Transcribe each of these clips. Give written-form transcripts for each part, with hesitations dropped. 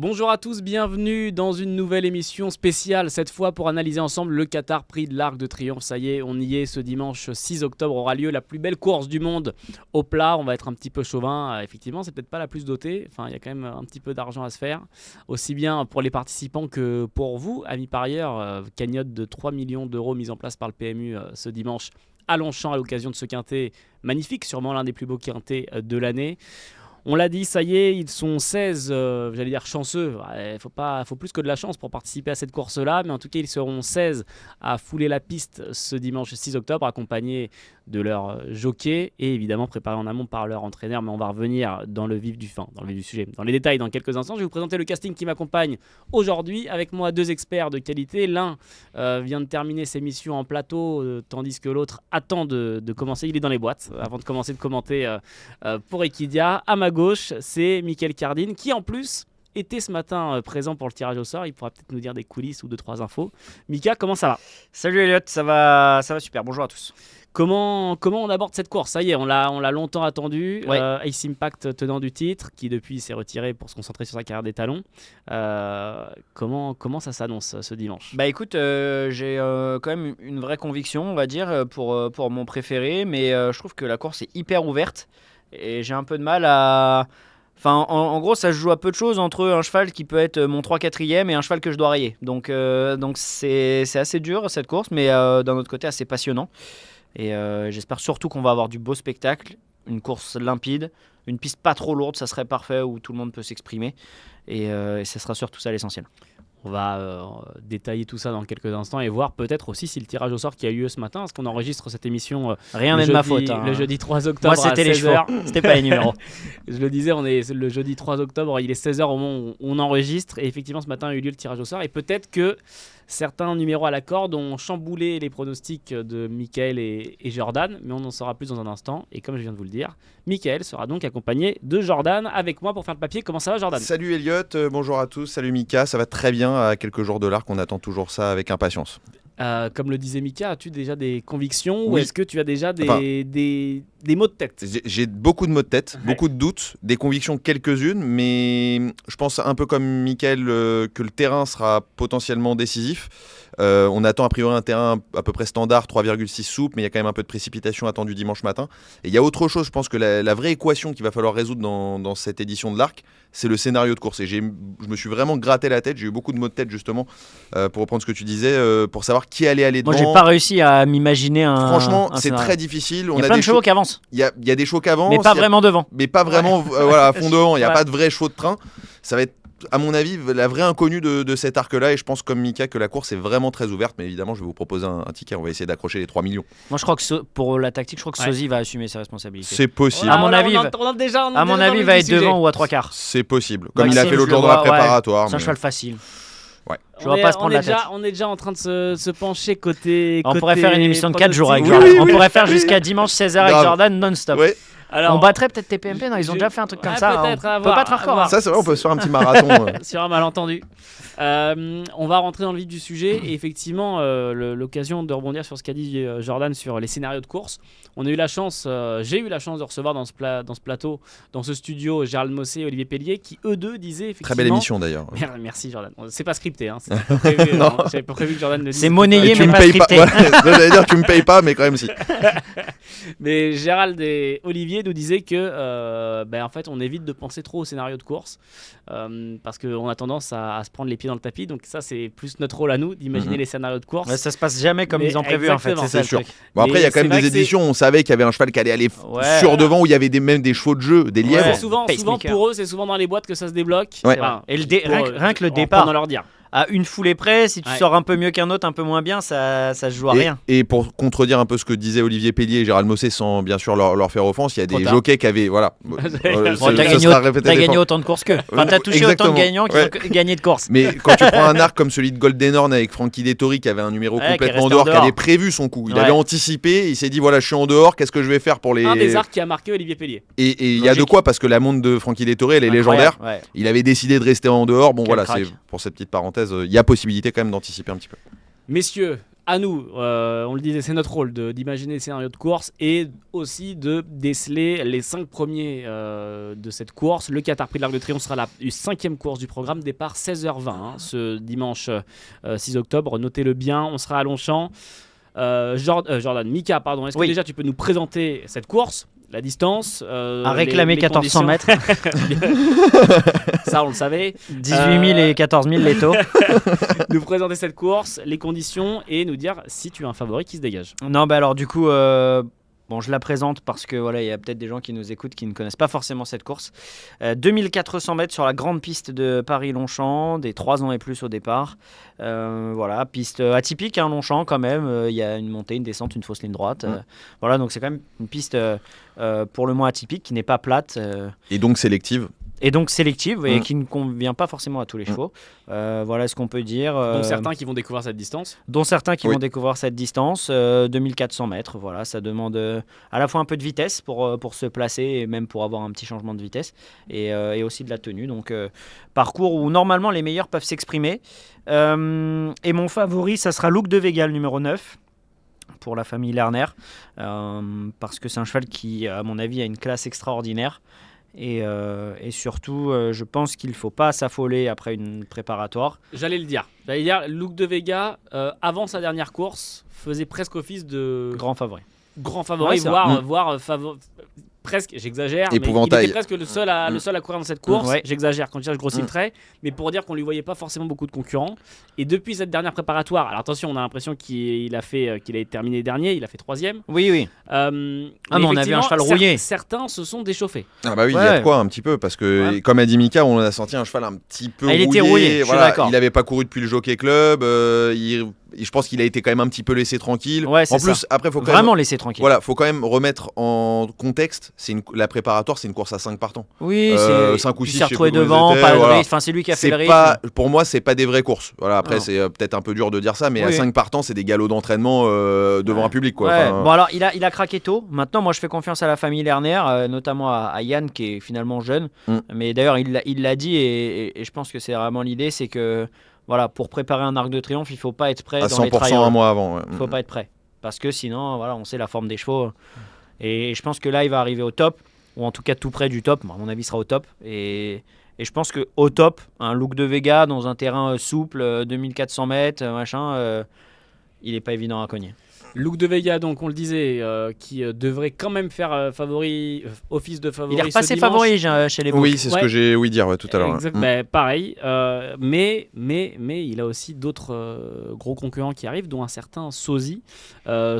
Bonjour à tous, bienvenue dans une nouvelle émission spéciale, cette fois pour analyser ensemble le Qatar Prix de l'Arc de Triomphe. Ça y est, on y est, ce dimanche 6 octobre aura lieu la plus belle course du monde au plat. On va être un petit peu chauvin, effectivement, c'est peut-être pas la plus dotée, enfin il y a quand même un petit peu d'argent à se faire, aussi bien pour les participants que pour vous, amis parieurs. Cagnotte de 3 millions d'euros mise en place par le PMU ce dimanche à Longchamp à l'occasion de ce quintet magnifique, sûrement l'un des plus beaux quintets de l'année. On l'a dit, ça y est, ils sont 16, j'allais dire chanceux. Il faut plus que de la chance pour participer à cette course-là, mais en tout cas, ils seront 16 à fouler la piste ce dimanche 6 octobre, accompagnés de leur jockey et évidemment préparés en amont par leur entraîneur. Mais on va revenir dans le vif du sujet, dans les détails dans quelques instants. Je vais vous présenter le casting qui m'accompagne aujourd'hui. Avec moi, deux experts de qualité. L'un vient de terminer ses missions en plateau, tandis que l'autre attend de commencer. Il est dans les boîtes avant de commencer de commenter pour Equidia. À ma gauche, c'est Mickaël Cardine qui en plus était ce matin présent pour le tirage au sort. Il pourra peut-être nous dire des coulisses ou 2-3 infos. Mika, comment ça va ? Salut Elliot, ça va super, bonjour à tous. Comment on aborde cette course ? Ça y est, on l'a longtemps attendu. Ouais. Ace Impact, tenant du titre, qui depuis s'est retiré pour se concentrer sur sa carrière d'étalon. Comment ça s'annonce ce dimanche ? Bah écoute, j'ai quand même une vraie conviction, on va dire, pour mon préféré, mais je trouve que la course est hyper ouverte et j'ai un peu de mal à... Enfin, en gros, ça se joue à peu de choses entre un cheval qui peut être mon 3-4e et un cheval que je dois rayer. Donc c'est assez dur cette course, mais d'un autre côté assez passionnant. Et j'espère surtout qu'on va avoir du beau spectacle, une course limpide, une piste pas trop lourde, ça serait parfait où tout le monde peut s'exprimer. Et ça sera surtout ça l'essentiel. On va détailler tout ça dans quelques instants et voir peut-être aussi si le tirage au sort qui a eu lieu ce matin, parce qu'on enregistre cette émission rien n'est de ma faute. Le jeudi 3 octobre. Moi, c'était les chevaux, c'était pas les numéros. Je le disais, on est le jeudi 3 octobre, il est 16h au moment où on enregistre. Et effectivement, ce matin a eu lieu le tirage au sort. Et peut-être que certains numéros à la corde ont chamboulé les pronostics de Mickaël et Jordan, mais on en saura plus dans un instant. Et comme je viens de vous le dire, Mickaël sera donc accompagné de Jordan avec moi pour faire le papier. Comment ça va, Jordan ? Salut Elliot, bonjour à tous, salut Mika, ça va très bien à quelques jours de l'Arc, on attend toujours ça avec impatience. Comme le disait Mika, as-tu déjà des convictions ou Oui. est-ce que tu as déjà des mots de tête ? J'ai beaucoup de mots de tête, beaucoup de doutes, des convictions quelques-unes, mais je pense un peu comme Mickaël que le terrain sera potentiellement décisif. On attend a priori un terrain à peu près standard, 3,6 souple, mais il y a quand même un peu de précipitation attendue dimanche matin. Et il y a autre chose, je pense que la vraie équation qu'il va falloir résoudre dans cette édition de l'Arc, c'est le scénario de course. Et je me suis vraiment gratté la tête, j'ai eu beaucoup de mots de tête justement, pour reprendre ce que tu disais, pour savoir qui allait aller devant. Moi, j'ai pas réussi à m'imaginer un. Franchement, un c'est scénario. très difficile. Il y a plein de chevaux qui avancent. Il y a des chevaux qui avancent. Mais pas vraiment devant. Mais pas vraiment voilà, à fond devant. Il n'y a Ouais. pas de vrais chevaux de train. Ça va être, à mon avis, la vraie inconnue de cet arc-là. Et je pense, comme Mika, que la course est vraiment très ouverte. Mais évidemment, je vais vous proposer un ticket. On va essayer d'accrocher les 3 millions. Moi, je crois que pour la tactique, je crois que Sozy va assumer ses responsabilités. C'est possible. À mon avis, il va être devant ou à 3/4. C'est possible. Comme Maxime, il a fait l'autre je jour le dans la vois, ouais. préparatoire. C'est un mais- cheval facile. Ouais. Je vois pas se prendre la tête. On est déjà en train de se pencher côté. On pourrait faire une émission de 4 jours avec pronostic. Jordan. On pourrait faire jusqu'à dimanche 16h avec Grave. Jordan non-stop. Ouais. Alors, On battrait peut-être TPMP, non, ils ont déjà fait un truc comme ça. peut-être, à On peut voir, battre un à record. voir. hein. Ça, c'est vrai, on peut se faire un petit marathon. sur un malentendu. On va rentrer dans le vif du sujet et effectivement l'occasion de rebondir sur ce qu'a dit Jordan sur les scénarios de course. On a eu la chance, j'ai eu la chance de recevoir dans ce plateau, dans ce studio, Gérald Mossé et Olivier Pellier qui eux deux disaient effectivement. Très belle émission d'ailleurs. Merci Jordan. C'est pas scripté, hein. C'était pas prévu, Non. J'avais pas prévu que Jordan le dise. C'est monnayé, Et tu mais me pas payes pas. scripté. Voilà, j'allais dire, tu me payes pas, mais quand même si. Mais Gérald et Olivier nous disaient que en fait on évite de penser trop au scénario de course parce qu'on a tendance à se prendre les pieds dans le tapis. Donc ça c'est plus notre rôle à nous d'imaginer les scénarios de course. Ouais, ça se passe jamais comme Mais ils ont prévu en fait, exactement. c'est ça C'est sûr. le truc. Bon, après, il y a quand Mais même c'est des vrai que éditions, on savait qu'il y avait un cheval qui allait aller Ouais. sur devant, où il y avait même des chevaux de jeu, des lièvres. C'est souvent Pacemaker. pour eux, c'est souvent dans les boîtes que ça se débloque. Ouais. Enfin, Et pour, rien que le en départ, prenant leur dire. à une foulée près, si tu Ouais. sors un peu mieux qu'un autre, un peu moins bien, ça se joue à rien. Et pour contredire un peu ce que disaient Olivier Pellier et Gérald Mossé, sans bien sûr leur faire offense, il y a Trop des tard. jockeys qui avaient. Voilà. Bon, Ce t'as gagné, sera répété t'as des gagné fois. autant de courses qu'eux. Enfin, t'as touché autant Exactement. de gagnants qu'ils Ouais. ont gagné de courses. Mais quand tu prends un arc comme celui de Golden Horn avec Frankie Dettori qui avait un numéro Ouais, qui est complètement resté dehors, en qui dehors. avait prévu son coup, il Ouais. avait anticipé, il s'est dit voilà, je suis en dehors, qu'est-ce que je vais faire pour les. Un des arcs qui a marqué Olivier Pellier. Et il y a de Logique. quoi parce que la montre de Frankie Dettori, elle est légendaire. Incroyable, ouais. Il avait décidé de rester en dehors. Bon Quel voilà, crack. c'est pour cette petite parenthèse, il y a possibilité quand même d'anticiper un petit peu. Messieurs, à nous, on le disait, c'est notre rôle d'imaginer des scénarios de course et aussi de déceler les 5 premiers de cette course. Le Qatar Prix de l'Arc de Triomphe sera la 5e course du programme, départ 16h20 ce dimanche 6 octobre. Notez-le bien, on sera à Longchamp. Jordan, Mika, pardon, est-ce que déjà tu peux nous présenter cette course, la distance, à réclamer les 1400 mètres. Ça, on le savait. 18 000 et 14 000 les taux. Nous présenter cette course, les conditions et nous dire si tu as un favori qui se dégage. Non, alors du coup, bon, je la présente parce que voilà, il y a peut-être des gens qui nous écoutent qui ne connaissent pas forcément cette course. 2400 mètres sur la grande piste de Paris-Longchamp, des 3 ans et plus au départ. Voilà, piste atypique, Longchamp quand même. Il y a une montée, une descente, une fausse ligne droite. Voilà, donc c'est quand même une piste pour le moins atypique, qui n'est pas plate. Et donc sélective. Et donc sélective et qui ne convient pas forcément à tous les chevaux. Voilà ce qu'on peut dire. Dont certains qui vont découvrir cette distance. Vont découvrir cette distance, 2400 mètres. Voilà, ça demande à la fois un peu de vitesse pour se placer et même pour avoir un petit changement de vitesse et aussi de la tenue. Donc parcours où normalement les meilleurs peuvent s'exprimer. Et mon favori, ça sera Look de Vega, le numéro 9. Pour la famille Lerner. Parce que c'est un cheval qui, à mon avis, a une classe extraordinaire. Et surtout, je pense qu'il ne faut pas s'affoler après une préparatoire. J'allais dire, Look de Vega, avant sa dernière course, faisait presque office de grand favori, voire presque, j'exagère, mais épouvantail. Il était presque le seul à courir dans cette course. J'exagère quand je grossis le trait, mais pour dire qu'on lui voyait pas forcément beaucoup de concurrents. Et depuis cette dernière préparatoire, alors attention, on a l'impression qu'il a terminé dernier, il a fait 3e. Oui. Mais on avait un cheval rouillé. Certains se sont déchauffés. Ah bah oui, il y a de quoi un petit peu, parce que comme a dit Mika, on a senti un cheval un petit peu rouillé. Il était rouillé, je suis d'accord. Il n'avait pas couru depuis le Jockey Club. Je pense qu'il a été quand même un petit peu laissé tranquille. Ouais, en plus, après, faut laisser tranquille. Voilà, faut quand même remettre en contexte. La préparatoire, c'est une course à 5 partants. Oui, 5 ou 6. Il s'est retrouvé devant, pas de rythme. Enfin, c'est lui qui a fait le rythme. Pour moi, c'est pas des vraies courses. Voilà, après, c'est peut-être un peu dur de dire ça, mais à 5 partants, c'est des galops d'entraînement devant un public, quoi. Ouais. Bon, alors, il a craqué tôt. Maintenant, moi, je fais confiance à la famille Lerner, notamment à Yann, qui est finalement jeune. Mais d'ailleurs, il l'a dit, et je pense que c'est vraiment l'idée, c'est que voilà, pour préparer un Arc de Triomphe, il ne faut pas être prêt à dans les 100% un mois avant. Il ne faut pas être prêt. Parce que sinon, voilà, on sait la forme des chevaux. Et je pense que là, il va arriver au top, ou en tout cas tout près du top. À mon avis, il sera au top. Et je pense qu'au top, un Look de Vega dans un terrain souple, 2400 mètres, il n'est pas évident à cogner. Look de Vega, donc on le disait, qui devrait quand même faire office de favori. Il est repassé favori chez les books. Oui, c'est ce que j'ai ouï dire tout à l'heure. Exact, pareil. Mais il a aussi d'autres gros concurrents qui arrivent, dont un certain Sozy.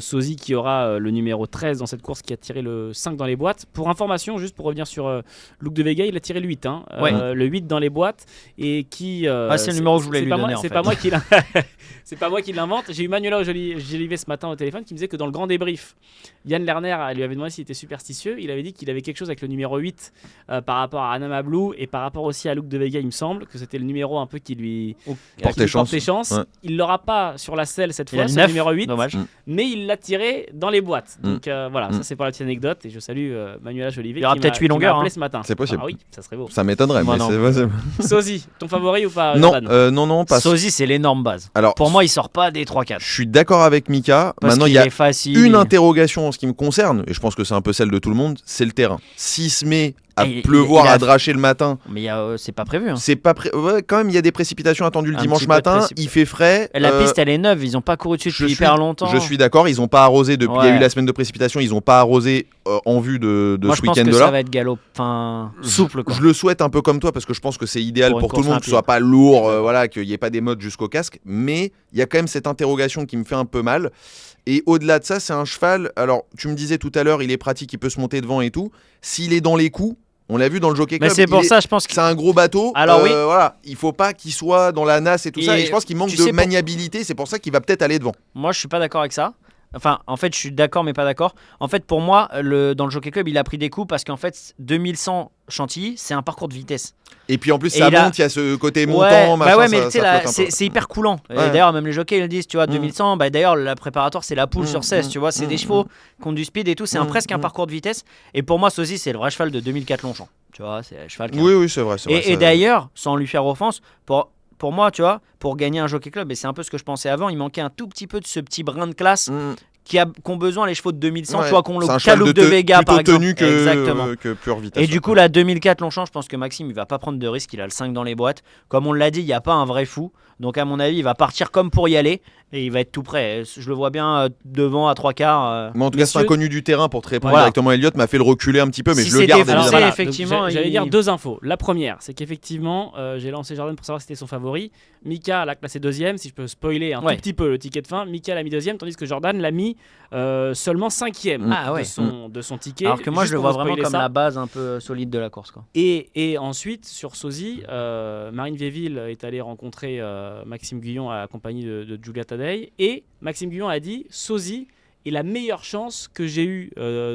Sozy qui aura le numéro 13 dans cette course, qui a tiré le 5 dans les boîtes. Pour information, juste pour revenir sur Look de Vega, il a tiré le 8. Le 8 dans les boîtes. Et qui, c'est le numéro que je voulais lui donner. C'est pas moi qui l'invente. J'ai eu Manuela Jolivet ce matin au téléphone qui me disait que dans le grand débrief, Yann Lerner lui avait demandé s'il était superstitieux. Il avait dit qu'il avait quelque chose avec le numéro 8 par rapport à Anama Blue et par rapport aussi à Look de Vega, il me semble que c'était le numéro un peu qui lui portait chance. Ouais. Il l'aura pas sur la selle cette fois, ce numéro 8, dommage. Mais il l'a tiré dans les boîtes. Donc voilà, ça c'est pour la petite anecdote et je salue Manuela Jolivet. Il y aura peut-être 8 longueurs ce matin. C'est possible. Ah oui, ça serait beau. Ça m'étonnerait, mais c'est possible. Sozy, ton favori ou pas? Non, pas. Sozy, c'est l'énorme base. Alors, pour moi, il sort pas des 3-4. Je suis d'accord avec Mika. Maintenant, il y a une interrogation en ce qui me concerne, et je pense que c'est un peu celle de tout le monde, c'est le terrain. S'il se met à pleuvoir, à dracher le matin. Mais c'est pas prévu. C'est pas quand même, il y a des précipitations attendues le dimanche matin. Il fait frais. La piste, elle est neuve. Ils n'ont pas couru dessus depuis hyper longtemps. Je suis d'accord. Ils n'ont pas arrosé depuis. Il y a eu la semaine de précipitation. Ils n'ont pas arrosé en vue de Moi, ce week-end de là. Je pense que ça va être galop, souple. Quoi. Je le souhaite un peu comme toi parce que je pense que c'est idéal pour tout le monde, que ce soit pas lourd, qu'il n'y ait pas des modes jusqu'au casque. Mais il y a quand même cette interrogation qui me fait un peu mal. Et au-delà de ça, c'est un cheval. Alors, tu me disais tout à l'heure, il est pratique, il peut se monter devant et tout. S'il est dans les coups. On l'a vu dans le Jockey Club. Mais c'est pour ça, je pense que c'est un gros bateau. Alors oui. Voilà, il faut pas qu'il soit dans la nasse et tout ça. Et je pense qu'il manque de maniabilité. C'est pour ça qu'il va peut-être aller devant. Moi, je suis pas d'accord avec ça. Enfin, en fait, je suis d'accord, mais pas d'accord. En fait, pour moi, dans le Jockey Club, il a pris des coups parce qu'en fait, 2100 Chantilly, c'est un parcours de vitesse. Et puis en plus, ça monte, il y a ce côté montant, machin. Ouais, mais tu sais, c'est hyper coulant. Ouais. Et d'ailleurs, même les jockeys, ils le disent, tu vois, 2100, d'ailleurs, la préparatoire, c'est la poule sur 16, tu vois, c'est des chevaux qui ont du speed et tout, c'est presque un parcours de vitesse. Et pour moi, Sozy, c'est le vrai cheval de 2004 Longchamp. Tu vois, c'est un cheval qui Oui, c'est vrai. Et d'ailleurs, sans lui faire offense, pour moi, tu vois, pour gagner un Jockey Club, et c'est un peu ce que je pensais avant, il manquait un tout petit peu de ce petit brin de classe qu'ont besoin les chevaux de 2100, tu vois, qu'on le Caloupe de Vega par exemple. Plutôt tenu que pure vitesse. Et du coup, la 2004 Longchamp, je pense que Maxime, il va pas prendre de risque, il a le 5 dans les boîtes. Comme on l'a dit, il n'y a pas un vrai fou. Donc à mon avis, il va partir comme pour y aller et il va être tout prêt. Je le vois bien devant à 3/4. Mais en tout cas, c'est inconnu du terrain pour te répondre Voilà. directement. Elliott m'a fait le reculer un petit peu, mais Si je le garde c'était évidemment. français, Donc, effectivement, j'allais il- dire 2 infos. La première, c'est qu'effectivement, j'ai lancé Jordan pour savoir si c'était son favori. Mika l'a classé deuxième, si je peux spoiler un tout petit peu le ticket de fin. Mika l'a mis deuxième, tandis que Jordan l'a mis seulement cinquième de son ticket. Alors que moi, Juste je le pour vois vous vraiment spoiler comme ça. la base un peu solide de la course, quoi. Et ensuite, sur Sozy, Marine Véville est allée rencontrer Maxime Guyon accompagné de Giulia Tadei. Et Maxime Guyon a dit Sozy est la meilleure chance que j'ai eue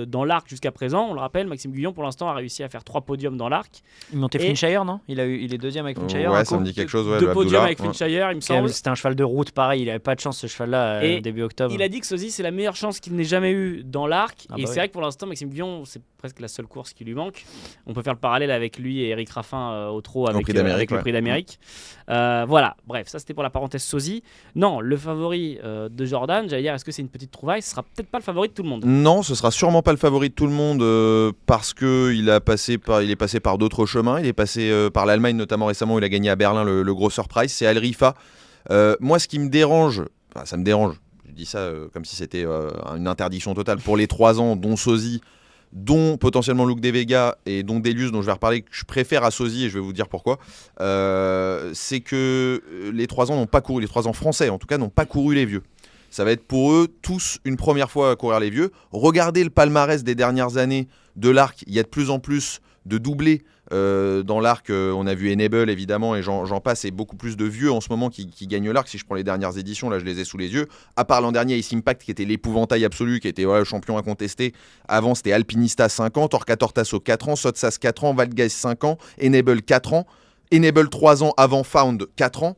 dans l'arc jusqu'à présent. On le rappelle, Maxime Guyon, pour l'instant, a réussi à faire 3 podiums dans l'arc. Il montait Flintshire, non il est deuxième avec Flintshire. Ouais, ça me dit quelque chose. Ouais, 2 le podiums Abdullah, avec Flintshire, il me semble. C'était un cheval de route, pareil. Il avait pas de chance, ce cheval-là, Et début octobre. Il a dit que Sozy, c'est la meilleure chance qu'il n'ait jamais eue dans l'arc. Ah et bah c'est oui. vrai que pour l'instant, Maxime Guyon, c'est presque la seule course qui lui manque. On peut faire le parallèle avec lui et Eric Raffin au trot avec, Prix d'Amérique, avec le ouais. Prix d'Amérique. Voilà, bref, ça c'était pour la parenthèse Sozy. Non, le favori de Jordan, j'allais dire, est-ce que c'est une petite trouvaille? Ce sera peut-être pas le favori de tout le monde. Non, ce sera sûrement pas le favori de tout le monde parce que il est passé par d'autres chemins. Il est passé par l'Allemagne notamment récemment où il a gagné à Berlin le gros surprise. C'est Al Rifa. Moi, ce qui me dérange, enfin, ça me dérange. Je dis ça comme si c'était une interdiction totale pour les 3 ans, dont Sozy, dont potentiellement Luke De Vega et dont Delius, dont je vais reparler, que je préfère à Sozy et je vais vous dire pourquoi. C'est que les 3 ans n'ont pas couru, les 3 ans français en tout cas n'ont pas couru les vieux. Ça va être pour eux tous une première fois à courir les vieux. Regardez le palmarès des dernières années de l'arc. Il y a de plus en plus de doublés dans l'arc. On a vu Enable évidemment et j'en passe. Et beaucoup plus de vieux en ce moment qui gagnent l'arc. Si je prends les dernières éditions, là je les ai sous les yeux. À part l'an dernier, Ace Impact qui était l'épouvantail absolu, qui était champion incontesté. Avant c'était Alpinista 5 ans, Torquator Tasso 4 ans, Sotsas 4 ans, Valdez 5 ans, Enable 4 ans, Enable 3 ans avant Found 4 ans.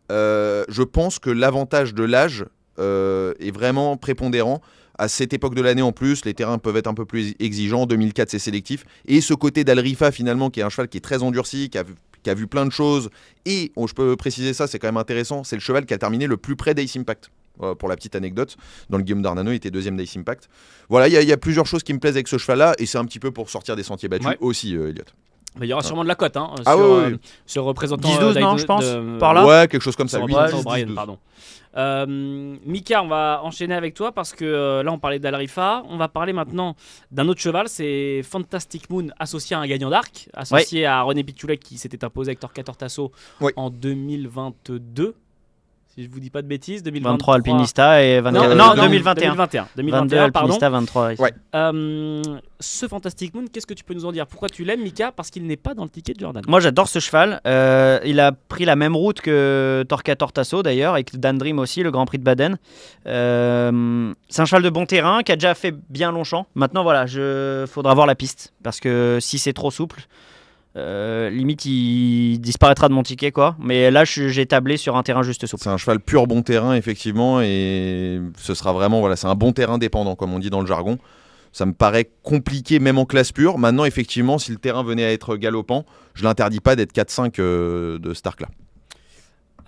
Je pense que l'avantage de l'âge est vraiment prépondérant. À cette époque de l'année en plus, les terrains peuvent être un peu plus exigeants. 2004, c'est sélectif. Et ce côté d'Al Rifa, finalement, qui est un cheval qui est très endurci, qui a vu plein de choses. Et je peux préciser ça, c'est quand même intéressant, c'est le cheval qui a terminé le plus près d'Ace Impact. Pour la petite anecdote, dans le Guillaume d'Arnano, il était deuxième d'Ace Impact. Voilà, il y a plusieurs choses qui me plaisent avec ce cheval-là. Et c'est un petit peu pour sortir des sentiers battus aussi, Elliott. Mais il y aura sûrement de la cote Ah sur, oui, oui. sur représentant 10-12, non, je pense, par là. Ouais, quelque chose comme ça. Sur 8, représentant 10, O'Brien, 12. pardon. Mika, on va enchaîner avec toi parce que là on parlait d'Al Rifa. On va parler maintenant d'un autre cheval, c'est Fantastic Moon associé à un gagnant d'arc, associé à René Pitulek qui s'était imposé avec Torquator Tasso en 2022. Si je vous dis pas de bêtises, 2023 23 Alpinista et 24. Non, 2021. 2021, pardon. Alpinista, 23. Ouais. Ce Fantastic Moon, qu'est-ce que tu peux nous en dire? Pourquoi tu l'aimes, Mika? Parce qu'il n'est pas dans le ticket de Jordan. Moi j'adore ce cheval. Il a pris la même route que Torquator Tasso d'ailleurs, avec Dan Dream aussi, le Grand Prix de Baden. C'est un cheval de bon terrain qui a déjà fait bien Longchamp. Maintenant voilà, faudra voir la piste parce que si c'est trop souple, limite il disparaîtra de mon ticket quoi. Mais là j'ai tablé sur un terrain juste souple. C'est un cheval pur bon terrain effectivement et ce sera vraiment c'est un bon terrain dépendant comme on dit dans le jargon. Ça me paraît compliqué même en classe pure. Maintenant effectivement si le terrain venait à être galopant, je l'interdis pas d'être 4-5 de Stark là.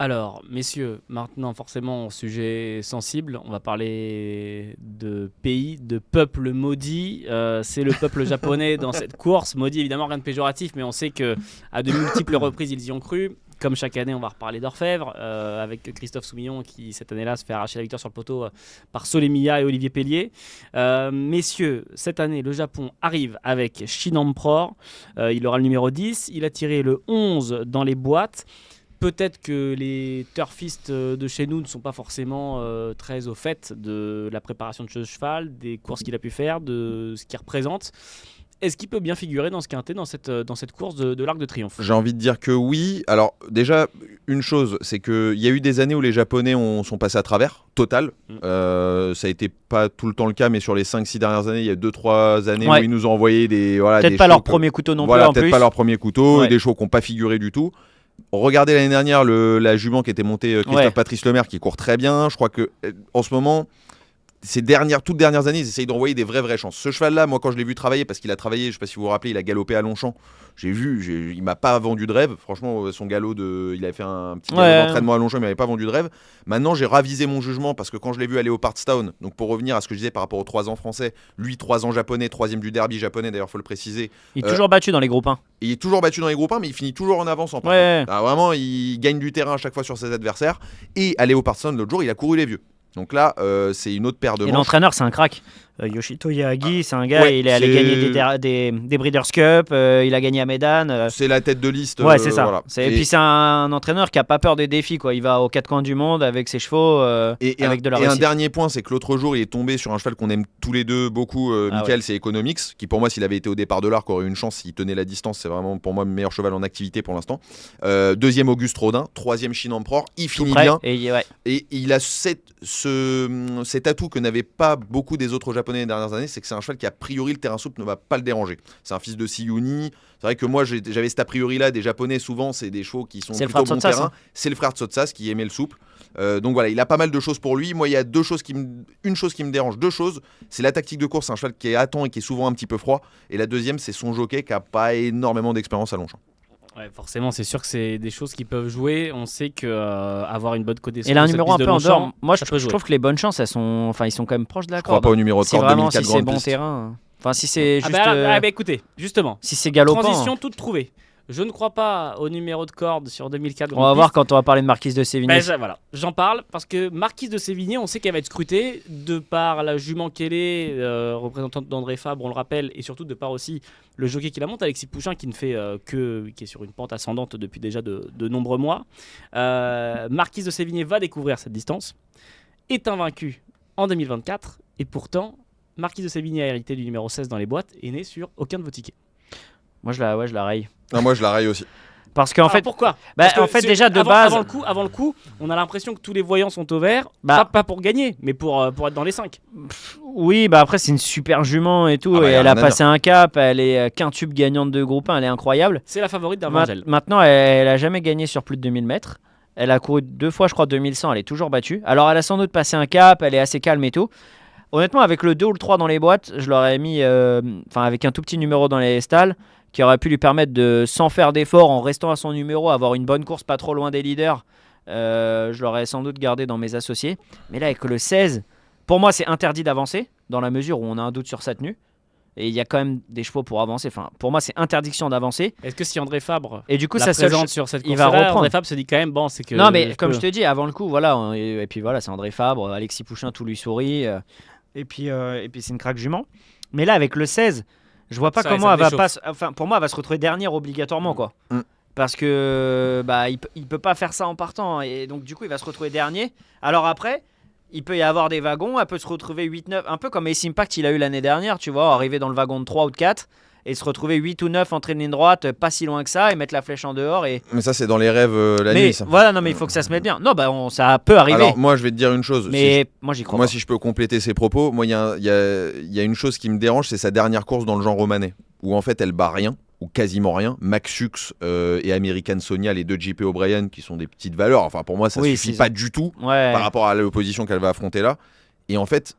Alors, messieurs, maintenant forcément, sujet sensible, on va parler de pays, de peuple maudit. C'est le peuple japonais dans cette course. Maudit, évidemment, rien de péjoratif, mais on sait qu'à de multiples reprises, ils y ont cru. Comme chaque année, on va reparler d'Orfèvre, avec Christophe Soumillon qui, cette année-là, se fait arracher la victoire sur le poteau par Solemia et Olivier Pellier. Messieurs, cette année, le Japon arrive avec Shin Emperor. Il aura le numéro 10. Il a tiré le 11 dans les boîtes. Peut-être que les turfistes de chez nous ne sont pas forcément très au fait de la préparation de ce cheval, des courses qu'il a pu faire, de ce qu'il représente. Est-ce qu'il peut bien figurer dans ce quintet, dans cette course de l'Arc de Triomphe? J'ai envie de dire que oui. Alors déjà, une chose, c'est qu'il y a eu des années où les Japonais sont passés à travers, total. Ça a été pas tout le temps le cas, mais sur les 5-6 dernières années, il y a 2-3 années où ils nous ont envoyé des... Peut-être pas leur premier couteau non plus en peut-être plus. pas leur premier couteau, des chevaux qui n'ont pas figuré du tout. Regardez l'année dernière la jument qui était montée Christophe Patrice Lemaire qui court très bien. Je crois que en ce moment, ces toutes dernières années, ils essayent d'envoyer des vraies chances. Ce cheval-là, moi, quand je l'ai vu travailler, parce qu'il a travaillé, je ne sais pas si vous vous rappelez, il a galopé à Longchamp. Il m'a pas vendu de rêve. Franchement, son galop il avait fait un petit galop d'entraînement à Longchamp, il m'avait pas vendu de rêve. Maintenant, j'ai ravisé mon jugement parce que quand je l'ai vu à Leopardstown, donc pour revenir à ce que je disais par rapport aux 3 ans français, lui 3 ans japonais, 3e du derby japonais, d'ailleurs, faut le préciser. Il est toujours battu dans les groupes 1. Il est toujours battu dans les groupes 1, mais il finit toujours en avance en partant. Vraiment, il gagne du terrain à chaque fois sur ses adversaires. Et à Leopardstown, l'autre jour, il a couru les vieux. Donc là, c'est une autre paire de manches. Et l'entraîneur, c'est un crack. Yoshito Yagi, c'est un gars, il est allé gagner des Breeders' Cup, il a gagné à Medan. C'est la tête de liste. C'est ça. Voilà. Et puis c'est un entraîneur qui a pas peur des défis, quoi. Il va aux 4 coins du monde avec ses chevaux, avec de la réussite. Et un dernier point, c'est que l'autre jour, il est tombé sur un cheval qu'on aime tous les deux beaucoup, Michael, c'est Economics, qui pour moi, s'il avait été au départ de l'Arc, aurait eu une chance s'il tenait la distance. C'est vraiment pour moi le meilleur cheval en activité pour l'instant. 2e Auguste Rodin, 3e Chine Emperor, il finit bien. Et il a cet atout que n'avaient pas beaucoup des autres japonais les dernières années, c'est que c'est un cheval qui a priori le terrain souple ne va pas le déranger. C'est un fils de Siyuni. C'est vrai que moi j'avais cet a priori là des japonais, souvent c'est des chevaux qui sont plutôt bon terrain. C'est le frère de Tsotsas qui aimait le souple. Donc voilà, il a pas mal de choses pour lui. Moi il y a une chose qui me dérange, 2 choses. C'est la tactique de course, c'est un cheval qui est hâtant et qui est souvent un petit peu froid. Et la deuxième, c'est son jockey qui a pas énormément d'expérience à Longchamp. Ouais, forcément, c'est sûr que c'est des choses qui peuvent jouer. On sait que avoir une bonne connaissance. Et là, un numéro un peu en dehors. Moi, je trouve que les bonnes chances, ils sont quand même proches de la corde. Je crois pas au numéro de corde 2004 si c'est bon terrain. Enfin, si c'est juste. Écoutez, justement. Si c'est galopant. Transition toute trouvée. Je ne crois pas au numéro de corde sur 2004. On va voir quand on va parler de Marquise de Sévigné. Voilà, j'en parle parce que Marquise de Sévigné, on sait qu'elle va être scrutée de par la jument qu'elle est, représentante d'André Fabre, on le rappelle, et surtout de par aussi le jockey qui la monte, Alexis Pouchin, qui ne fait qui est sur une pente ascendante depuis déjà de nombreux mois. Marquise de Sévigné va découvrir cette distance, est invaincue en 2024, et pourtant, Marquise de Sévigné a hérité du numéro 16 dans les boîtes et n'est sur aucun de vos tickets. Moi, je la raye. Ah, moi, je la raille aussi. Parce qu'en fait, pourquoi déjà de base, avant le coup, on a l'impression que tous les voyants sont au vert, pas pour gagner, mais pour être dans les 5. Oui, après c'est une super jument et tout, et elle a passé un cap, elle est quintube gagnante de groupe 1, elle est incroyable. C'est la favorite d'Arvangel. Maintenant, elle a jamais gagné sur plus de 2000 mètres. Elle a couru 2 fois, je crois, 2100, elle est toujours battue. Alors elle a sans doute passé un cap, elle est assez calme et tout. Honnêtement, avec le 2 ou le 3 dans les boîtes, je l'aurais mis avec un tout petit numéro dans les stalles, qui aurait pu lui permettre de, sans faire d'effort, en restant à son numéro, avoir une bonne course pas trop loin des leaders. Je l'aurais sans doute gardé dans mes associés. Mais là, avec le 16, pour moi, c'est interdit d'avancer, dans la mesure où on a un doute sur sa tenue. Et il y a quand même des chevaux pour avancer. Enfin, pour moi, c'est interdiction d'avancer. Est-ce que si André Fabre et du coup, ça présente sur cette course, il va reprendre. André Fabre se dit quand même, bon, c'est que... Non, mais comme je te dis, avant le coup, voilà. Et puis voilà, c'est André Fabre, Alexis Pouchin, tout lui sourit. Et puis c'est une craque jument. Mais là, avec le 16... Je vois pas comment elle va pas. Enfin, pour moi, elle va se retrouver dernière obligatoirement, quoi. Parce que il peut pas faire ça en partant, et donc du coup, il va se retrouver dernier. Alors après, il peut y avoir des wagons. Elle peut se retrouver 8-9, un peu comme Ace Impact il a eu l'année dernière, tu vois, arriver dans le wagon de 3 ou de 4 et se retrouver 8 ou 9 entrée de ligne droite, pas si loin que ça, et mettre la flèche en dehors. Mais ça, c'est dans les rêves la nuit, ça. Voilà, non, mais il faut que ça se mette bien. Non, ça peut arriver. Alors, moi, je vais te dire une chose. Mais moi, j'y crois pas. Moi, si je peux compléter ses propos, moi, il y a une chose qui me dérange, c'est sa dernière course dans le genre romanais, où en fait, elle bat rien, ou quasiment rien. Maxux et American Sonia, les deux JP O'Brien, qui sont des petites valeurs. Enfin, pour moi, ça suffit pas du tout par rapport à l'opposition qu'elle va affronter là. Et en fait,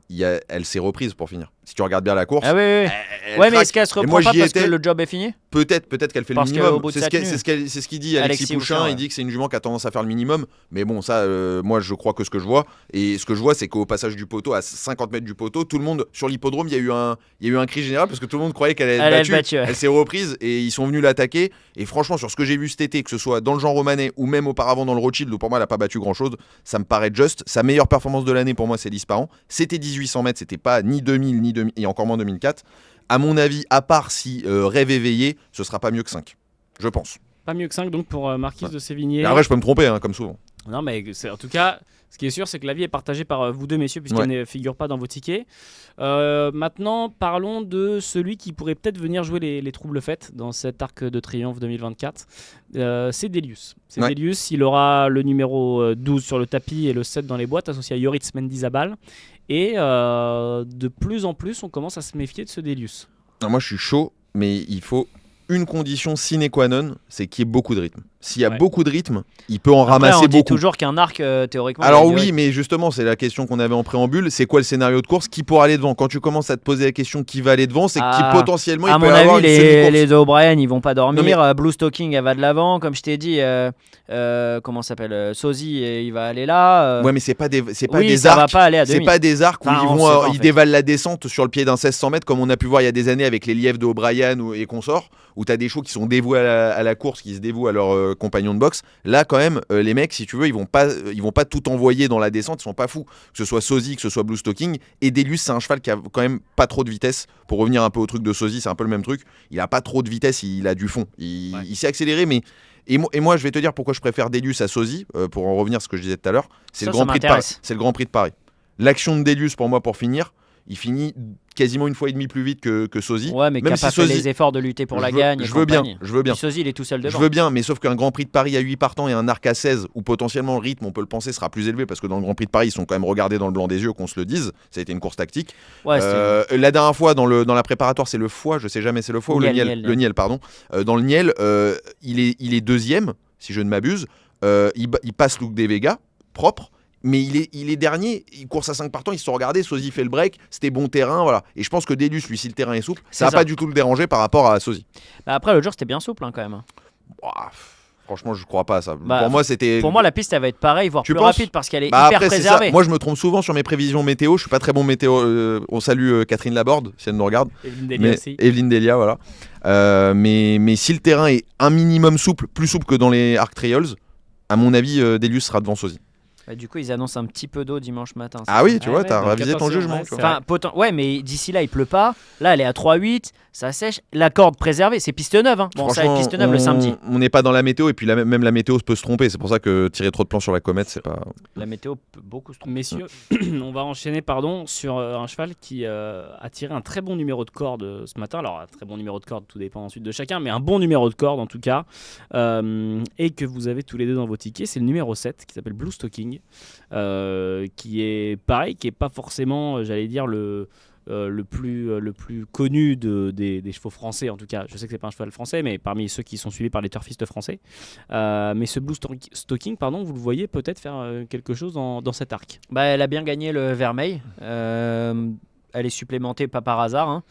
elle s'est reprise pour finir. Si tu regardes bien la course, mais est-ce qu'elle se reprend pas parce que le job est fini ? Peut-être qu'elle fait le minimum. C'est ce qu'il dit Alexis Pouchin. Il dit que c'est une jument qui a tendance à faire le minimum. Mais bon, ça, moi, je crois que ce que je vois. Et ce que je vois, c'est qu'au passage du poteau, à 50 mètres du poteau, tout le monde, sur l'hippodrome, il y a eu un cri général parce que tout le monde croyait qu'elle allait être battue. Elle s'est reprise et ils sont venus l'attaquer. Et franchement, sur ce que j'ai vu cet été, que ce soit dans le genre romanais ou même auparavant dans le Rothschild, où pour moi, elle n'a pas battu grand-chose, ça me paraît juste. Sa meilleure performance de l'année, pour moi, c'est Lisparan. C'était 1800 mètres, c'était pas ni 2000, ni 2000, et encore moins 2004. À mon avis, à part si rêve éveillé, ce sera pas mieux que 5. Je pense. Pas mieux que 5 donc pour Marquise de Sévigné. Après, je peux me tromper, comme souvent. Non, mais en tout cas, ce qui est sûr, c'est que l'avis est partagé par vous deux, messieurs, puisqu'il ne figure pas dans vos tickets. Maintenant, parlons de celui qui pourrait peut-être venir jouer les troubles fêtes dans cet arc de triomphe 2024. C'est Delius. Delius, il aura le numéro 12 sur le tapis et le 7 dans les boîtes, associé à Yoritz Mendizabal. Et de plus en plus, on commence à se méfier de ce Delius. Moi, je suis chaud, mais il faut une condition sine qua non, c'est qu'il y ait beaucoup de rythme. S'il y a Ouais. beaucoup de rythme, il peut en Après, ramasser on dit beaucoup. toujours qu'un arc, théoriquement. Alors il y a du oui, rythme. mais justement, c'est la question qu'on avait en préambule. C'est quoi le scénario de course? Qui pourra aller devant? Quand tu commences à te poser la question qui va aller devant, c'est Ah, qui potentiellement il À peut mon avoir avis, une semi-course. les O'Brien, ils vont pas dormir. Non, mais- Blue Stocking, elle va de l'avant. Comme je t'ai dit, comment ça s'appelle Sozy, il va aller là. Ouais, mais c'est pas des oui, des ça va arcs. pas aller à C'est demi. pas des arcs où Enfin, ils on vont, sait pas, en ils fait. dévalent la descente sur le pied d'un 1600 mètres, comme on a pu voir il y a des années avec les lièvres de O'Brien et consorts, où tu as des chevaux qui sont dévoués à la course, qui se dévouent à leurs compagnons de boxe. Là, quand même, les mecs, si tu veux, ils vont pas tout envoyer dans la descente, ils sont pas fous. Que ce soit Sozy, que ce soit Blue Stocking. Et Delius, c'est un cheval qui a quand même pas trop de vitesse. Pour revenir un peu au truc de Sozy, c'est un peu le même truc. Il a pas trop de vitesse, il a du fond. Il s'est accéléré, mais. Et moi, je vais te dire pourquoi je préfère Delius à Sozy, pour en revenir à ce que je disais tout à l'heure. C'est Ça le Grand Prix de Paris. m'intéresse. C'est le Grand Prix de Paris. L'action de Delius, pour moi, pour finir, il finit quasiment une fois et demie plus vite que Sozy. Ouais, mais qui Même a si pas fait Sozy- les efforts de lutter pour la gagne. et Je veux bien, compagnie. je veux bien. Puis Sozy, il est tout seul Je devant. veux bien, mais sauf qu'un Grand Prix de Paris à 8 partants et un arc à 16, où potentiellement le rythme, on peut le penser, sera plus élevé, parce que dans le Grand Prix de Paris, ils sont quand même regardés dans le blanc des yeux, qu'on se le dise. Ça a été une course tactique. Ouais, c'était- La dernière fois, dans la préparatoire, c'est le foie, je sais jamais, c'est le foie ou le Niel, Niel. Niel. Le Niel, pardon. Dans le Niel, il est deuxième, si je ne m'abuse. Il passe Luke De Vega, propre. Mais il est dernier, il course à 5 partants, ils se sont regardés, Sozy fait le break, c'était bon terrain, voilà. Et je pense que Delius, lui, si le terrain est souple, C'est ça va ça. pas du tout le déranger par rapport à Sozy. Bah, après, l'autre jour, c'était bien souple quand même. Ouah, franchement, je crois pas à ça. Bah, pour moi, c'était. Pour moi, la piste, elle va être pareille, voire Tu plus penses rapide parce qu'elle est Bah hyper après, c'est ça. préservée. Moi, je me trompe souvent sur mes prévisions météo. Je suis pas très bon météo. On salue Catherine Laborde, si elle nous regarde. Evelyne Delia Mais aussi. Evelyne Delia, voilà. Mais si le terrain est un minimum souple, plus souple que dans les Arc Trials, à mon avis, Delius sera devant Sozy. Bah, du coup, ils annoncent un petit peu d'eau dimanche matin. Ah oui, tu Ah vois, ouais, t'as donc révisé ton attention, jugement. ouais, tu vois. c'est Enfin, ouais, mais d'ici là, il pleut pas. Là, elle est à 3,8, ça sèche. La corde préservée, c'est piste neuve. Hein. Bon, ça va être Franchement, piste neuve le samedi. on n'est pas dans la météo et puis même la météo peut se tromper. C'est pour ça que tirer trop de plans sur la comète, c'est pas. La météo peut beaucoup se tromper. Messieurs, on va enchaîner sur un cheval qui a tiré un très bon numéro de corde ce matin. Alors, un très bon numéro de corde, tout dépend ensuite de chacun, mais un bon numéro de corde en tout cas. Et que vous avez tous les deux dans vos tickets. C'est le numéro 7 qui s'appelle Blue Stocking, qui est pareil, qui n'est pas forcément, j'allais dire, le plus connu des chevaux français en tout cas. Je sais que c'est pas un cheval français, mais parmi ceux qui sont suivis par les turfistes français. Mais ce Blue Stocking, pardon, vous le voyez peut-être faire quelque chose dans cet arc. Bah, elle a bien gagné le Vermeil. Elle est supplémentée pas par hasard. Hein.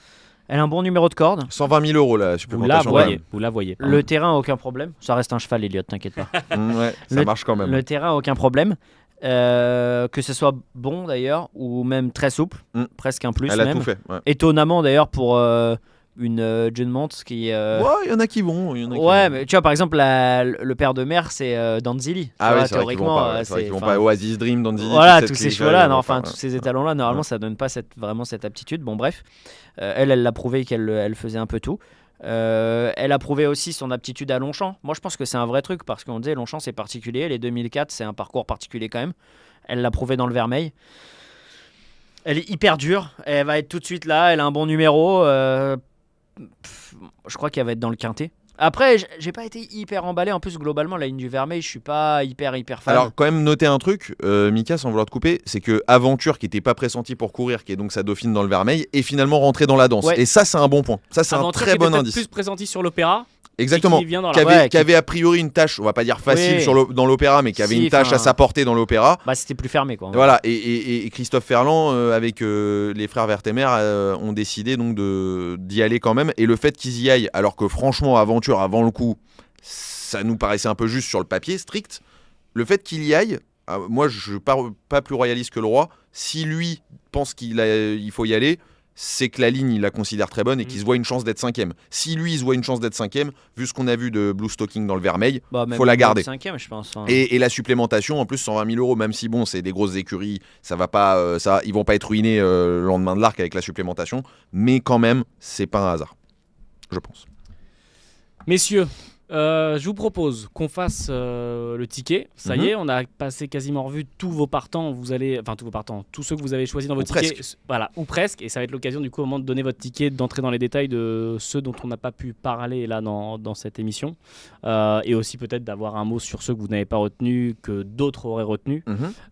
Elle a un bon numéro de corde. 120 000 euros la Vous la supplémentation. voyez, vous la voyez. Le terrain, aucun problème. Ça reste un cheval, Elliot, t'inquiète pas. Ouais, ça Le- marche quand même. Le terrain, aucun problème. Que ce soit bon d'ailleurs, ou même très souple, presque un plus Elle a même. tout fait. Ouais. Étonnamment d'ailleurs pour une John Mont qui. Ouais, il y en a qui vont. il y en a qui Ouais, vont. mais tu vois, par exemple, le père de mère, c'est Danzili. Ah Tu ouais, vois, c'est vrai qu'ils vont pas. Ouais, c'est vrai qu'ils vont enfin, pas. Oasis Dream, Dandy. Voilà, tous ces chevaux-là, enfin, tous ces étalons-là, normalement, ça donne pas vraiment cette aptitude. Bon, bref, elle l'a prouvé qu'elle faisait un peu tout. Elle a prouvé aussi son aptitude à Longchamp. Moi, je pense que c'est un vrai truc parce qu'on disait Longchamp, c'est particulier. Les 2004, c'est un parcours particulier quand même. Elle l'a prouvé dans le Vermeil. Elle est hyper dure. Elle va être tout de suite là. Elle a un bon numéro. Je crois qu'elle va être dans le quintet. Après, j'ai pas été hyper emballé. En plus, globalement, la ligne du Vermeil, je suis pas hyper fan. Alors, quand même, noter un truc, Mika, sans vouloir te couper, c'est que Aventure, qui n'était pas pressenti pour courir, qui est donc sa dauphine dans le Vermeil, est finalement rentrée dans la danse. Ouais. Et ça, c'est un bon point. Ça, c'est un Aventure très qui bon était peut-être indice. plus pressenti sur l'opéra. Exactement. Et qui vient dans Qui la... avait, Ouais, qui avait a priori une tâche, on va pas dire facile Oui. dans l'opéra, mais qui avait Si, une tâche enfin, à sa portée dans l'opéra. Bah, c'était plus fermé, quoi. Voilà, et Christophe Ferland, avec les frères Vertemer, ont décidé donc d'y aller quand même. Et le fait qu'ils y aillent, alors que franchement, Aventure, avant le coup, ça nous paraissait un peu juste sur le papier, strict. Le fait qu'il y aille, moi, je ne suis pas plus royaliste que le roi. Si lui pense il faut y aller, c'est que la ligne, il la considère très bonne et qu'il se voit une chance d'être cinquième. Si lui, il se voit une chance d'être cinquième, vu ce qu'on a vu de Blue Stocking dans le Vermeil, Bah, même faut la garder. 5e, je pense. Hein. et la supplémentation, en plus 120 000 euros, même si bon, c'est des grosses écuries, ça va pas, ils vont pas être ruinés le lendemain de l'arc avec la supplémentation, mais quand même, c'est pas un hasard, je pense. Messieurs, Je vous propose qu'on fasse le ticket. Ça y est, on a passé quasiment en revue tous vos partants. Tous ceux que vous avez choisis dans vos tickets. Presque. Voilà, ou presque. Et ça va être l'occasion du coup au moment de donner votre ticket, d'entrer dans les détails de ceux dont on n'a pas pu parler là dans cette émission. Et aussi peut-être d'avoir un mot sur ceux que vous n'avez pas retenus, que d'autres auraient retenus.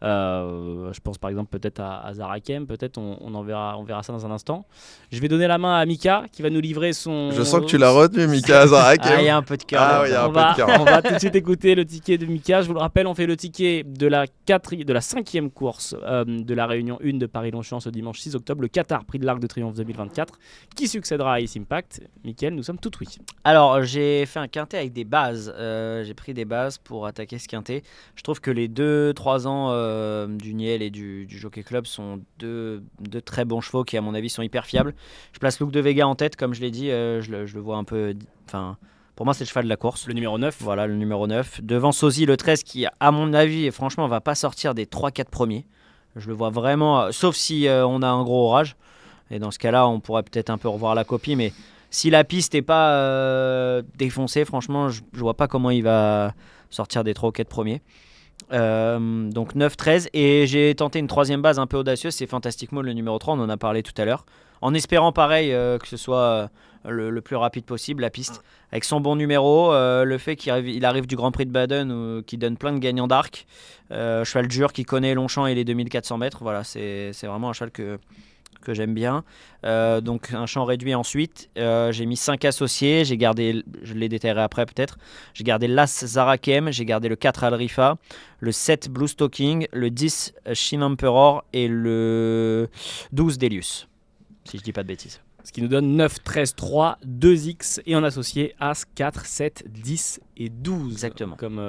Je pense par exemple peut-être à Zarakem. Peut-être on verra ça dans un instant. Je vais donner la main à Mika qui va nous livrer son... Je sens que tu l'as retenu, Mika Zarakem. Ah, il y a un peu de cœur. Ah oui, il y a un on peu de cœur. va tout de suite écouter le ticket de Mika. Je vous le rappelle, on fait le ticket de la 5e course de la Réunion 1 de Paris-Longchamp ce dimanche 6 octobre, le Qatar Prix de l'Arc de Triomphe 2024, qui succédera à Ace Impact. Mickaël, nous sommes tout oui. Alors, j'ai fait un quintet avec des bases. J'ai pris des bases pour attaquer ce quintet. Je trouve que les 2-3 ans du Niel et du Jockey Club sont deux très bons chevaux qui, à mon avis, sont hyper fiables. Je place Look de Vega en tête, comme je l'ai dit. Je le vois un peu... Pour moi, c'est le cheval de la course. Le numéro 9. Voilà, le numéro 9. Devant Sozy, le 13, qui, à mon avis, franchement, va pas sortir des 3-4 premiers. Je le vois vraiment, sauf si on a un gros orage. Et dans ce cas-là, on pourrait peut-être un peu revoir la copie. Mais si la piste n'est pas défoncée, franchement, je vois pas comment il va sortir des 3 ou 4 premiers. Donc 9-13. Et j'ai tenté une troisième base un peu audacieuse. C'est Fantastic Mall, le numéro 3. On en a parlé tout à l'heure. En espérant pareil que ce soit le plus rapide possible, la piste. Avec son bon numéro, le fait qu'il arrive du Grand Prix de Baden qui donne plein de gagnants d'arc. Cheval dur qui connaît Longchamp et les 2400 mètres. Voilà, c'est vraiment un cheval que j'aime bien. Donc un champ réduit ensuite. J'ai mis 5 associés. J'ai gardé, je les détaillerai après peut-être. J'ai gardé l'As Zarakem. J'ai gardé le 4 Alrifa. Le 7 Blue Stocking. Le 10 Shin Emperor. Et le 12 Delius. Si je dis pas de bêtises. Ce qui nous donne 9, 13, 3, 2X et en associé As, 4, 7, 10 et 12. Exactement. Comme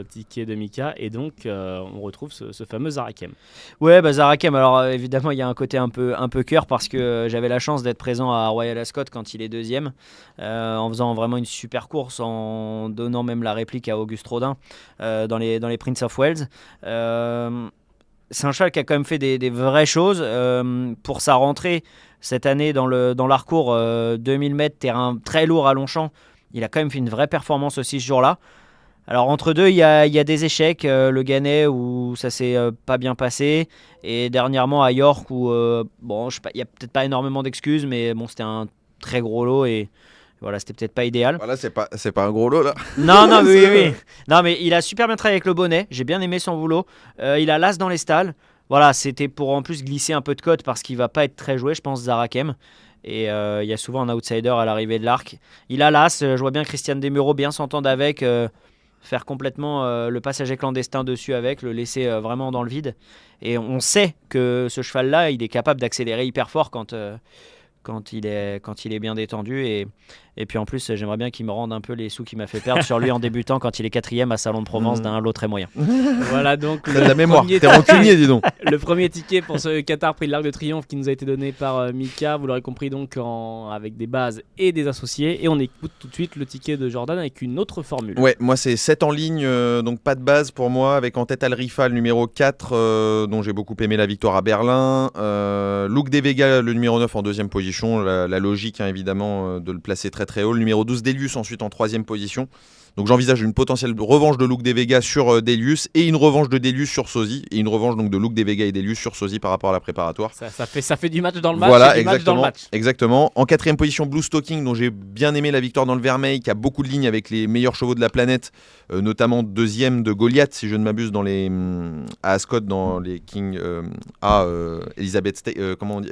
ticket de Mika. Et donc, on retrouve ce fameux Zarakem. Ouais, Zarakem. Alors, évidemment, il y a un côté un peu cœur parce que j'avais la chance d'être présent à Royal Ascot quand il est deuxième, en faisant vraiment une super course, en donnant même la réplique à Auguste Rodin dans les Prince of Wales. C'est un cheval qui a quand même fait des vraies choses pour sa rentrée cette année dans l'Harcourt, 2000 mètres, terrain très lourd à Longchamp. Il a quand même fait une vraie performance aussi ce jour-là. Alors entre deux, il y a des échecs. Le Gannet où ça s'est pas bien passé, et dernièrement à York où il y a peut-être pas énormément d'excuses, mais bon, c'était un très gros lot et voilà, c'était peut-être pas idéal. Voilà, c'est pas un gros lot là. Non, oui. Non, mais il a super bien travaillé avec le bonnet. J'ai bien aimé son boulot. Il a l'as dans les stalles. Voilà, c'était pour en plus glisser un peu de cote parce qu'il va pas être très joué, je pense, Zarakem. Et il y a souvent un outsider à l'arrivée de l'arc. Il a l'as. Je vois bien Christian Desmureaux bien s'entendre avec, faire complètement le passager clandestin dessus avec, le laisser vraiment dans le vide. Et on sait que ce cheval-là, il est capable d'accélérer hyper fort quand il est bien détendu. Et puis en plus, j'aimerais bien qu'il me rende un peu les sous qu'il m'a fait perdre sur lui en débutant quand il est 4e à Salon de Provence d'un lot très moyen. Voilà donc T'as de la mémoire, premier t'es rancunier, dis donc. le premier ticket pour ce Qatar Prix de l'Arc de Triomphe qui nous a été donné par Mika, vous l'aurez compris donc avec des bases et des associés. Et on écoute tout de suite le ticket de Jordan avec une autre formule. Ouais, moi c'est 7 en ligne, donc pas de base pour moi, avec en tête Alrifa, le numéro 4, dont j'ai beaucoup aimé la victoire à Berlin. Look de Vega, le numéro 9 en deuxième position, la logique évidemment de le placer très très haut. Le numéro 12 Delius ensuite en troisième position. Donc j'envisage une potentielle revanche de Look de Vega sur Delius et une revanche de Delius sur Sozy et une revanche donc de Look de Vega et Delius sur Sozy par rapport à la préparatoire. Ça fait du match dans le match. Voilà, et du match dans le match. Exactement. En quatrième position, Blue Stocking, dont j'ai bien aimé la victoire dans le Vermeil, qui a beaucoup de lignes avec les meilleurs chevaux de la planète, notamment deuxième de Goliath, si je ne m'abuse, à Ascot, dans les King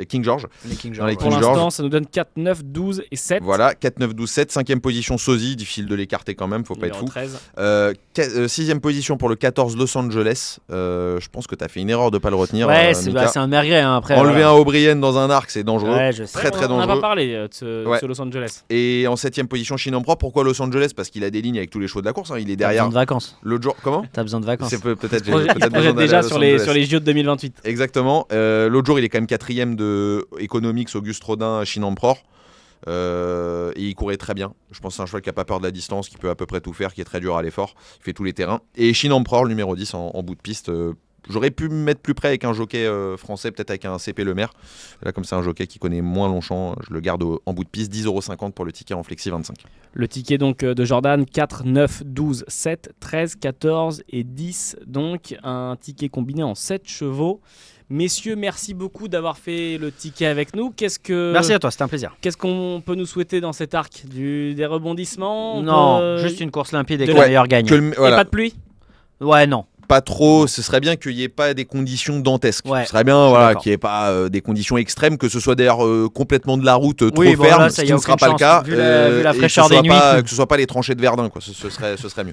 King George. Les King Dans les George. Pour King l'instant, George. ça nous donne 4, 9, 12 et 7. Voilà, 4, 9, 12, 7. Cinquième position, Sozy, difficile de l'écarter quand même, faut pas être Numéro fou. 13. Sixième position pour le 14 Los Angeles. Je pense que tu as fait une erreur de ne pas le retenir. Ouais, Mika. c'est un merguez après. Enlever un O'Brien dans un arc, c'est dangereux. Ouais, je sais. Très très On n'a dangereux. pas parlé de ce Los Angeles. Et en septième position, Shin Emperor. Pourquoi Los Angeles? Parce qu'il a des lignes avec tous les chevaux de la course. Il est T'as derrière. besoin de vacances. L'autre jour, comment? T'as besoin de vacances. C'est peut-être Il se projette besoin d'aller déjà à Los sur Angeles. les JO de 2028. Exactement. L'autre jour, il est quand même quatrième de Economics, Auguste Rodin, Shin Emperor. Et il courait très bien. Je pense que c'est un cheval qui n'a pas peur de la distance, qui peut à peu près tout faire, qui est très dur à l'effort, qui fait tous les terrains. Et Shin Emperor, le numéro 10 en bout de piste, J'aurais pu me mettre plus près avec un jockey français, peut-être avec un CP Le Maire. Là, comme c'est un jockey qui connaît moins Longchamp, je le garde en bout de piste, 10,50 € pour le ticket en flexi 25. Le ticket donc de Jordan, 4, 9, 12, 7, 13, 14 et 10. Donc un ticket combiné en 7 chevaux. Messieurs, merci beaucoup d'avoir fait le ticket avec nous. Merci à toi, c'était un plaisir. Qu'est-ce qu'on peut nous souhaiter dans cet arc? Des rebondissements? Non, juste une course limpide et que de le la- meilleur gagne. Et pas de pluie? Ouais, non. Pas trop, ce serait bien qu'il n'y ait pas des conditions dantesques. Ouais, Ce serait bien d'accord. qu'il n'y ait pas des conditions extrêmes, que ce soit d'ailleurs complètement de la route trop Oui, bon, ferme, là, ce ça y qui a ne sera aucune pas le chance, cas. vu la et fraîcheur que ce des soit pas- nuits. que ce soit pas les tranchées de Verdun, quoi. Ce serait mieux.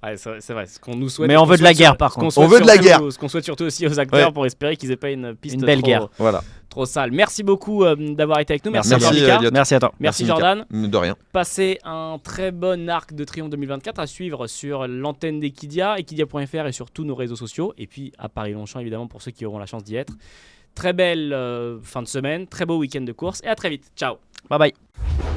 Ouais, c'est vrai, ce qu'on nous souhaite. Mais on veut de la guerre, par contre. On veut de la guerre. Ce qu'on souhaite surtout aussi aux acteurs Ouais. pour espérer qu'ils aient pas une piste Une belle trop, guerre. Voilà. trop sale. Merci beaucoup d'avoir été avec nous. Merci, Merci, encore, Mika. Elliot. Merci à toi. Merci Mika. Jordan. De rien. Passez un très bon arc de triomphe 2024 à suivre sur l'antenne d'Equidia, equidia.fr et sur tous nos réseaux sociaux. Et puis à Paris-Longchamp, évidemment, pour ceux qui auront la chance d'y être. Très belle fin de semaine, très beau week-end de course et à très vite. Ciao. Bye bye.